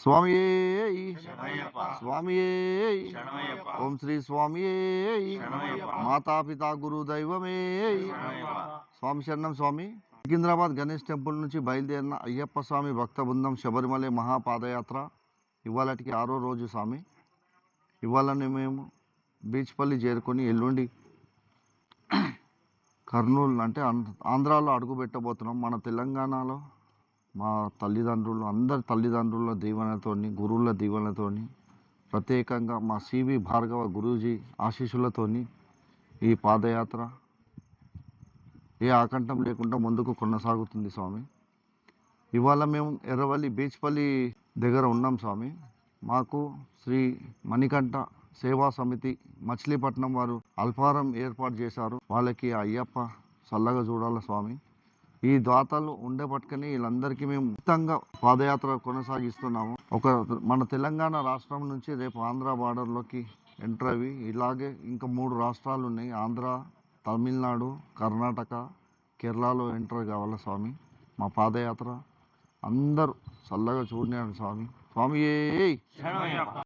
స్వామియే శరణమయ్యప్ప స్వామియే శరణమయ్యప్ప ఓం శ్రీ స్వామియే శరణమయ్యప్ప మాతాపితా గురు దైవమే శరణమయ్యప్ప స్వామి శరణం స్వామి. సికింద్రాబాద్ గణేష్ టెంపుల్ నుంచి బయలుదేరిన అయ్యప్ప స్వామి భక్త బృందం శబరిమల మహాపాదయాత్ర ఇవాళకి 6వ రోజు స్వామి. ఇవాళనే మేము బీచ్పల్లి చేరుకొని ఎల్లుండి కర్నూలు అంటే ఆంధ్రాలో అడుగుపెట్టబోతున్నాం. మన తెలంగాణలో మా తల్లిదండ్రులు అందరి తల్లిదండ్రుల దీవెనతోని, గురువుల దీవెనతోని, ప్రత్యేకంగా మా సివి భార్గవ గురూజీ ఆశీస్సులతోని ఈ పాదయాత్ర ఏ ఆకంఠం లేకుండా ముందుకు కొనసాగుతుంది స్వామి. ఇవాళ మేము ఎర్రవల్లి బీచ్పల్లి దగ్గర ఉన్నాం స్వామి. మాకు శ్రీ మణికంఠ సేవా సమితి మచిలీపట్నం వారు అల్పారం ఏర్పాటు చేశారు. వాళ్ళకి అయ్యప్ప చల్లగా చూడాలి స్వామి. ఈ దాతలు ఉండే పట్టుకని వీళ్ళందరికీ మేము ఉచితంగా పాదయాత్ర కొనసాగిస్తున్నాము. మన తెలంగాణ రాష్ట్రం నుంచి రేపు ఆంధ్ర బార్డర్లోకి ఎంటర్ అవి ఇలాగే ఇంకా 3 రాష్ట్రాలు ఉన్నాయి. ఆంధ్ర, తమిళనాడు, కర్ణాటక, కేరళలో ఎంటర్ కావాలి స్వామి. మా పాదయాత్ర అందరూ చల్లగా చూడలేరు స్వామి. స్వామి శరణమయ్యప్ప.